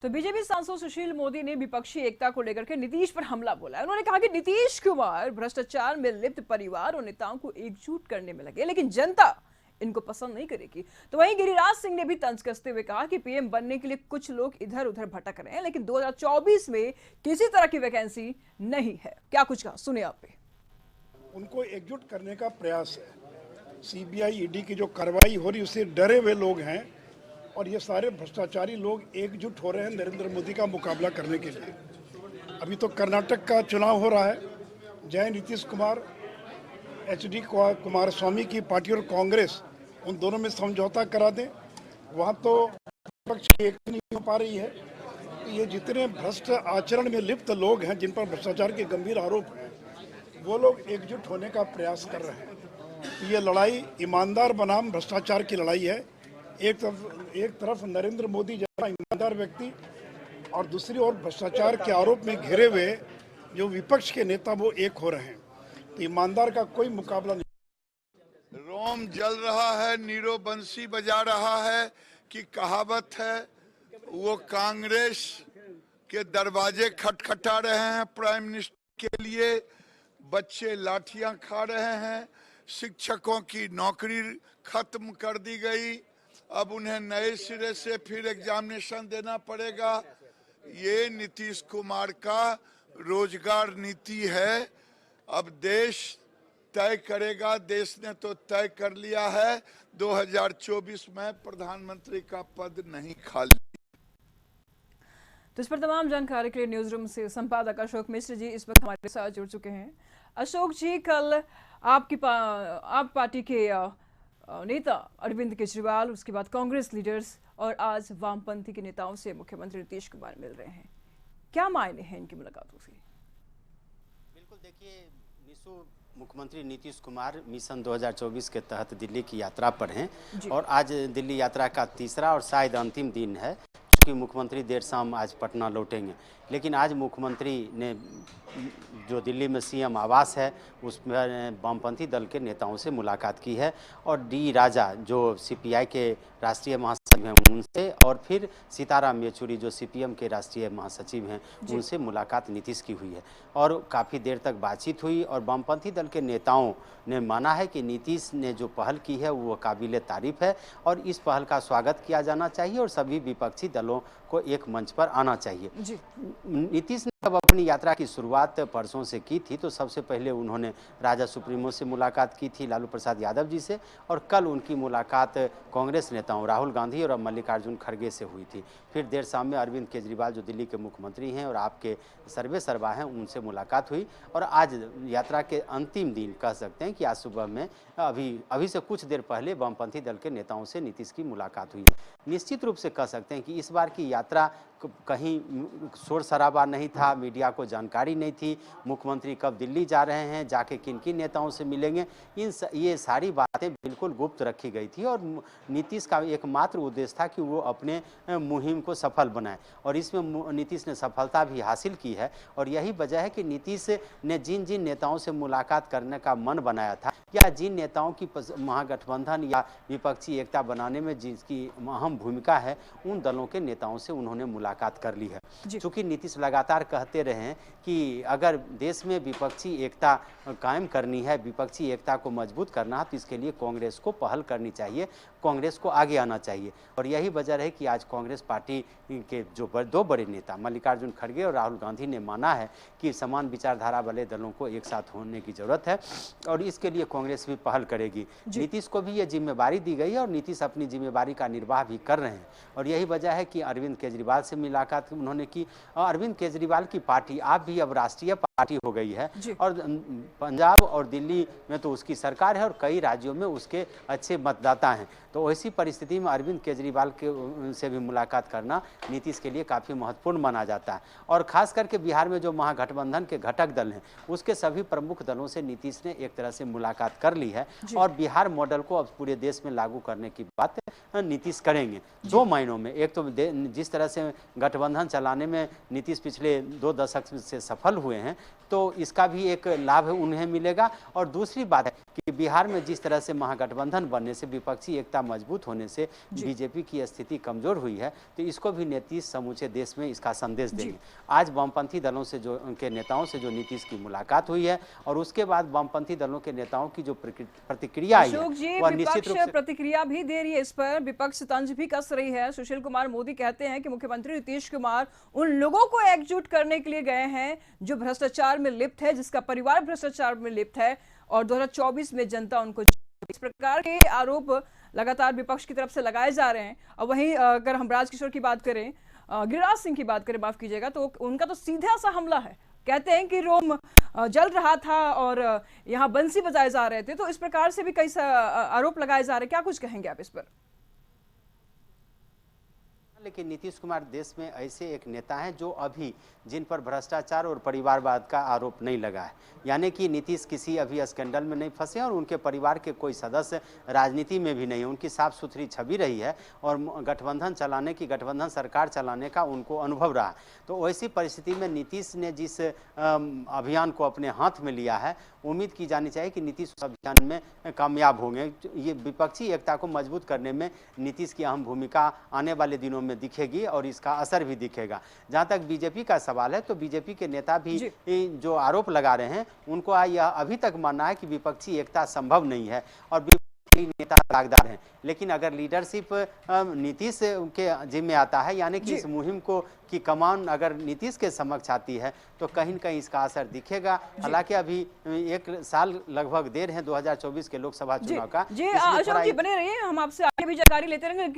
तो बीजेपी सांसद सुशील मोदी ने विपक्षी एकता को लेकर के नीतीश पर हमला बोला है। उन्होंने कहा कि नीतीश कुमार भ्रष्टाचार में लिप्त परिवार और नेताओं को एकजुट करने में लगे, लेकिन जनता इनको पसंद नहीं करेगी। तो वहीं गिरिराज सिंह ने भी तंज कसते हुए कहा कि पीएम बनने के लिए कुछ लोग इधर उधर भटक रहे हैं, लेकिन 2024 में किसी तरह की वैकेंसी नहीं है। क्या कुछ कहा, सुनिए आप पे। उनको एकजुट करने का प्रयास है। सीबीआई ईडी की जो कार्रवाई हो रही उससे डरे हुए लोग हैं और ये सारे भ्रष्टाचारी लोग एकजुट हो रहे हैं नरेंद्र मोदी का मुकाबला करने के लिए। अभी तो कर्नाटक का चुनाव हो रहा है। जय नीतीश कुमार, एचडी कुमारस्वामी की पार्टी और कांग्रेस, उन दोनों में समझौता करा दें। वहाँ तो विपक्ष की एक नहीं हो पा रही है। तो ये जितने भ्रष्ट आचरण में लिप्त लोग हैं, जिन पर भ्रष्टाचार के गंभीर आरोप हैं, वो लोग एकजुट होने का प्रयास कर रहे हैं। तो ये लड़ाई ईमानदार बनाम भ्रष्टाचार की लड़ाई है। एक तरफ नरेंद्र मोदी जैसा ईमानदार व्यक्ति और दूसरी ओर भ्रष्टाचार के आरोप में घिरे हुए जो विपक्ष के नेता वो एक हो रहे हैं। तो ईमानदार का कोई मुकाबला नहीं। रोम जल रहा है, नीरो बंसी बजा रहा है कि कहावत है, वो कांग्रेस के दरवाजे खटखटा रहे हैं प्राइम मिनिस्टर के लिए। बच्चे लाठियां खा रहे हैं, शिक्षकों की नौकरी खत्म कर दी गई, अब उन्हें नए सिरे से फिर एग्जामिनेशन देना पड़ेगा। ये नीतीश कुमार का रोजगार नीति है। अब देश तय करेगा, देश ने तो तय कर लिया है 2024 में प्रधानमंत्री का पद नहीं खाली। तो इस पर तमाम जानकारी के लिए न्यूज रूम से संपादक अशोक मिश्र जी इस वक्त हमारे साथ जुड़ चुके हैं। अशोक जी, कल आप पार्टी के नेता अरविंद केजरीवाल, उसके बाद कांग्रेस लीडर्स और आज वामपंथी के नेताओं से मुख्यमंत्री नीतीश कुमार मिल रहे हैं। क्या मायने हैं इनकी मुलाकातों से? बिल्कुल, देखिए निशु, मुख्यमंत्री नीतीश कुमार मिशन 2024 के तहत दिल्ली की यात्रा पर हैं और आज दिल्ली यात्रा का तीसरा और शायद अंतिम दिन है, क्योंकि मुख्यमंत्री देर शाम आज पटना लौटेंगे। लेकिन आज मुख्यमंत्री ने जो दिल्ली में सीएम आवास है उसमें वामपंथी दल के नेताओं से मुलाकात की है और डी राजा जो सीपीआई के राष्ट्रीय महासचिव हैं उनसे, और फिर सीताराम येचुरी जो सीपीएम के राष्ट्रीय महासचिव हैं उनसे मुलाकात नीतीश की हुई है और काफ़ी देर तक बातचीत हुई। और वामपंथी दल के नेताओं ने माना है कि नीतीश ने जो पहल की है वो काबिले तारीफ है और इस पहल का स्वागत किया जाना चाहिए और सभी विपक्षी दलों को एक मंच पर आना चाहिए। नीतीश ने जब अपनी यात्रा की शुरुआत परसों से की थी तो सबसे पहले उन्होंने राजा सुप्रीमो से मुलाकात की थी, लालू प्रसाद यादव जी से, और कल उनकी मुलाकात कांग्रेस नेताओं राहुल गांधी और मल्लिकार्जुन खड़गे से हुई थी। फिर देर शाम में अरविंद केजरीवाल जो दिल्ली के मुख्यमंत्री हैं और आपके सर्वे सर्वा हैं उनसे मुलाकात हुई। और आज यात्रा के अंतिम दिन कह सकते हैं कि आज सुबह में अभी से कुछ देर पहले वामपंथी दल के नेताओं से नीतीश की मुलाकात हुई। निश्चित रूप से कह सकते हैं कि इस बार की यात्रा कहीं शोर शराबा नहीं था, मीडिया को जानकारी नहीं थी मुख्यमंत्री कब दिल्ली जा रहे हैं, जाके किन किन नेताओं से मिलेंगे, ये सारी बातें बिल्कुल गुप्त रखी गई थी और नीतीश का एकमात्र उद्देश्य था कि वो अपने मुहिम को सफल बनाए और इसमें नीतीश ने सफलता भी हासिल की है। और यही वजह है कि नीतीश ने जिन जिन नेताओं से मुलाकात करने का मन बनाया था या जिन नेताओं की महागठबंधन या विपक्षी एकता बनाने में जिसकी अहम भूमिका है, उन दलों के नेताओं से उन्होंने मुलाकात कर ली है। चूँकि नीतीश लगातार कहते रहे हैं कि अगर देश में विपक्षी एकता कायम करनी है, विपक्षी एकता को मजबूत करना है, तो इसके लिए कांग्रेस को पहल करनी चाहिए, कांग्रेस को आगे आना चाहिए। और यही वजह है कि आज कांग्रेस पार्टी के जो दो बड़े नेता मल्लिकार्जुन खड़गे और राहुल गांधी ने माना है कि समान विचारधारा वाले दलों को एक साथ होने की जरूरत है और इसके लिए कांग्रेस भी पहल करेगी। नीतीश को भी ये जिम्मेवारी दी गई है और नीतीश अपनी जिम्मेवारी का निर्वाह भी कर रहे हैं। और यही वजह है कि अरविंद केजरीवाल से मुलाकात उन्होंने की। अरविंद केजरीवाल की पार्टी आप भी अब राष्ट्रीय पार्टी हो गई है और पंजाब और दिल्ली में तो उसकी सरकार है और कई राज्यों में उसके अच्छे मतदाता हैं। तो ऐसी परिस्थिति में अरविंद केजरीवाल के से भी मुलाकात करना नीतीश के लिए काफ़ी महत्वपूर्ण माना जाता है। और खास करके बिहार में जो महागठबंधन के घटक दल हैं उसके सभी प्रमुख दलों से नीतीश ने एक तरह से मुलाकात कर ली है और बिहार मॉडल को अब पूरे देश में लागू करने की बात नीतीश करेंगे 2 महीनों में। एक तो जिस तरह से गठबंधन चलाने में नीतीश पिछले 2 दशक से सफल हुए हैं तो इसका भी एक लाभ उन्हें मिलेगा। और दूसरी बात है कि बिहार में जिस तरह से महागठबंधन बनने से विपक्षी एकता एकता मजबूत होने से बीजेपी की स्थिति कमजोर हुई है, तो इसको भी नीतीश समूचे देश में इसका संदेश देंगे। आज वामपंथी दलों से जो उनके नेताओं से जो नीतीश की मुलाकात हुई है और उसके बाद वामपंथी दलों के नेताओं की जो प्रतिक्रिया आई है अशोक जी, वह निश्चित रूप विपक्ष से प्रतिक्रिया भी दे रही है इस पर, विपक्ष तंज भी कस रही है। सुशील कुमार मोदी कहते हैं कि मुख्यमंत्री नीतीश कुमार उन लोगों को एकजुट करने के लिए गए हैं जो भ्रष्टाचार में लिप्त है, जिसका परिवार भ्रष्टाचार में लिप्त है, और 2024 में जनता उनको, इस प्रकार के आरोप लगातार विपक्ष की तरफ से लगाए जा रहे हैं। और वहीं अगर हम राजकिशोर की बात करें, गिरिराज सिंह की बात करें, माफ कीजिएगा, तो उनका तो सीधा सा हमला है। कहते हैं कि रोम जल रहा था और यहाँ बंसी बजाए जा रहे थे। तो इस प्रकार से भी कई आरोप लगाए जा रहे हैं, क्या कुछ कहेंगे आप इस पर? लेकिन नीतीश कुमार देश में ऐसे एक नेता हैं जो अभी जिन पर भ्रष्टाचार और परिवारवाद का आरोप नहीं लगा है, यानी कि नीतीश किसी अभी स्कैंडल में नहीं फंसे और उनके परिवार के कोई सदस्य राजनीति में भी नहीं है। उनकी साफ सुथरी छवि रही है और गठबंधन सरकार चलाने का उनको अनुभव रहा। तो ऐसी परिस्थिति में नीतीश ने जिस अभियान को अपने हाथ में लिया है, उम्मीद की जानी चाहिए कि नीतीश उस अभियान में कामयाब होंगे। ये विपक्षी एकता को मजबूत करने में नीतीश की अहम भूमिका आने वाले दिनों में दिखेगी और इसका असर भी दिखेगा। जहां तक बीजेपी का सवाल है, तो बीजेपी के नेता भी जो आरोप लगा रहे हैं, उनको यह अभी तक मानना है कि विपक्षी एकता संभव नहीं है और नेता दागदार हैं। लेकिन अगर लीडरशिप नीतीश के जिम्मे आता है, यानी कि इस मुहिम को की कमान अगर नीतीश के समक्ष आती है, तो कहीं न कहीं इसका असर दिखेगा। हालांकि अभी 1 साल लगभग देर है 2024 के लोकसभा चुनाव का। अशोक जी बने रहिए, हम आपसे आगे भी जानकारी लेते रहेंगे।